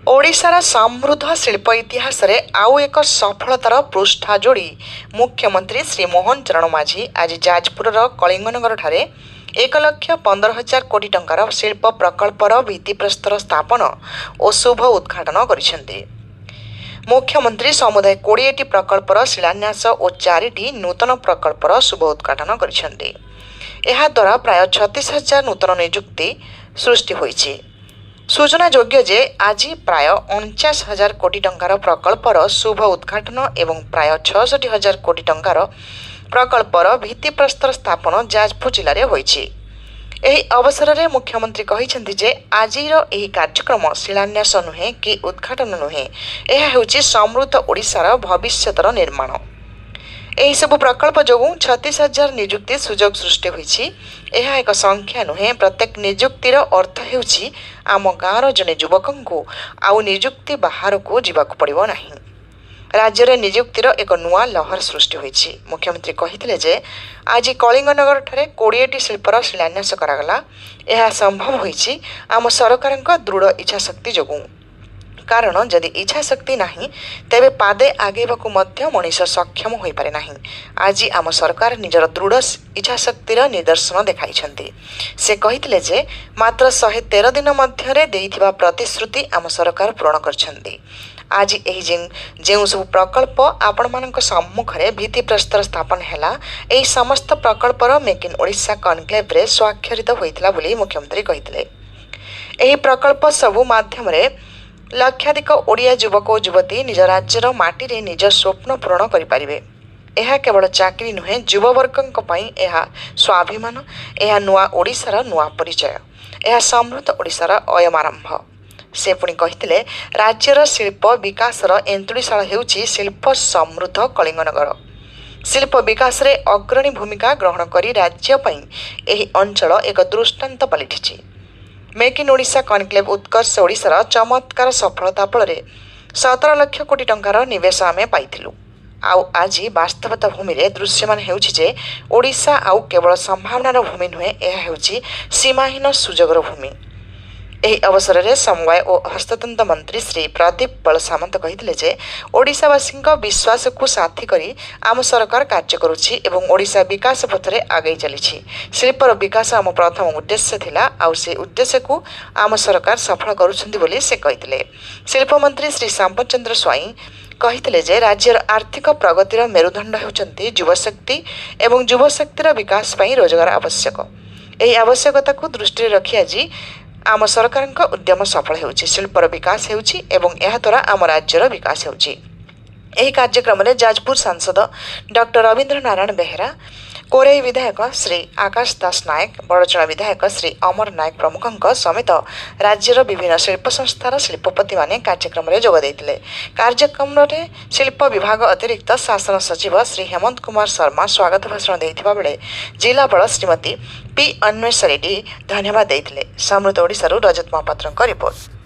ओडिशार समृद्ध शिल्प इतिहास रे आउ एक सफलतार पृष्ठा जोड़ी मुख्यमंत्री श्री मोहन चरण माझी आज जाजपुर कलिंगनगर ठारे 1,15,000 कोटी टंकार शिल्प प्रकल्पर भित्तिप्रस्तर स्थापन और शुभ उद्घाटन करिसेंती। मुख्यमंत्री समुदाय 20टी प्रकल्पर शिलान्यास और 4टी नूतन प्रकल्पर शुभ उद्घाटन करिसेंती। एहा द्वारा प्राय 36,000 नूतन नियुक्ति सृष्टि होईछि। सूचनायोग्य जे आज प्राय 49,000 कोटी टंकार प्रकल्पर शुभ उद्घाटन एवं प्राय 66,000 कोटी टंकार प्रकल्पर भित्तिप्रस्तर स्थापन जाजपुर जिले में होईछि। एही अवसर में मुख्यमंत्री कहिसेंति जे आजिर एही कार्यक्रम शिलान्यास नुहे कि उद्घाटन नुहे, यह हेउछि समृद्ध ओडिशार भविष्यतर निर्माण। एही सब प्रकल्प जो 36,000 नियुक्ति सुजोग सृष्टि होईछि। यह एक संख्या नुहे, प्रत्येक नियुक्तिर अर्थ हेउछि आम गाँवर जने युवकंकु आउ नियुक्ति बाहर को जीवाक पड़िबो नाही। राज्य रे नियुक्तिर एक नुआ लहर सृष्टि होईछि। मुख्यमंत्री कहिथिले जे आज कलिंगनगर ठारे 20टी शिल्पर शिलान्यास करागला। यह संभव होईछि आम सरकारक दृढ़ इच्छाशक्ति जोगु। कारण जदि इच्छा शक्ति नाही तेबे पादे आगेबाकू मध्य मनीष सक्षम होई पारे नाही। आज आम सरकार निजर दृढ़ इच्छा शक्तिर निदर्शन देखाइछंती। से कहिथिले जे मात्र 113 दिन मध्यरे देइथिबा प्रतिश्रुति आम सरकार पूर्ण करछंती। आज एही जेउ सब प्रकल्प आपण मानक सम्मुखरे भित्तिप्रस्तर स्थापन हैला, एही समस्त प्रकल्पर मेक इन ओडिशा कनक्लेव रे स्वाक्षरित होइतिला बोली मुख्यमंत्री कहिथिले। एही प्रकल्प सबु माध्यमरे लक्षाधिक ओडिया युवक और युवती निज राज्यर माटी निज स्वप्न पूरण करें। यह केवल चाकरी नुहे, युववर्गों यह स्वाभिमान, यह नुआ ओडिशार नुआ परिचय, यह समृद्ध ओडिशार अयमारंभ। से पुणी कहिथिले राज्यर शिल्प विकासर एंतुड़ीशाला हेउछि शिल्प समृद्ध कलिंगनगर। शिल्प विकास रे अग्रणी भूमिका ग्रहण करी राज्य पई एही अंचल एक दृष्टांत पलटिछि। मेक इन ओडिशा कनक्लेव उत्कर्ष ओडिशार चमत्कार सफलता फल 17 लाख कोटी टंकार निवेश आमे पाइथिलु। आउ आज वास्तवता भूमि रे दृश्यमान हेउछि जे ओडिशा आउ केवल संभावनार भूमि नुहे, यह हेउछि सीमाहीन सुजोगर भूमि। एही अवसर में समवाय और हस्ततंत्र मंत्री श्री प्रदीप बल सामंत कहिथिले जे ओडिशावासी विश्वास को साथी करी आम सरकार कार्य करुछि एवं ओडिशा विकास पथरे आगे चलीछि। शिल्पर विकास आम प्रथम उद्देश्य थिला, आउ से उद्देश्य को आम सरकार सफल करुछंती बोली से कहिथिले। शिल्प मंत्री श्री संपतचंद्र स्वाई कहिथिले जे राज्यर आर्थिक प्रगतिर मेरुदंड हेउचंती युवशक्ति एवं युवशक्तिर विकास पई रोजगार आवश्यक। एही आवश्यकता को दृष्टि रखी आज आम सरकार उद्यम सफल होउछि। शिल्पर विकास होउछि एवं एहा द्वारा आम राज्यर विकास होउछि। एही कार्यक्रम में जाजपुर सांसद डॉक्टर रवींद्र नारायण बेहेरा, कोरेई विधायक श्री आकाश दास नायक, बड़चणा विधायक श्री अमर नायक प्रमुखों समेत राज्यर विभिन्न शिल्प संस्थार शिल्पपति माने कार्यक्रम में जोग देइतिले। कार्यक्रम में शिल्प विभाग अतिरिक्त शासन सचिव श्री हेमंत कुमार शर्मा स्वागत भाषण देइथिबा बेले जिलापाल श्रीमती पी अन्वेषा रेड्डी धन्यवाद देइतिले। समृद्ध ओडिशारू रजत महापात्रଙ୍କ रिपोर्ट।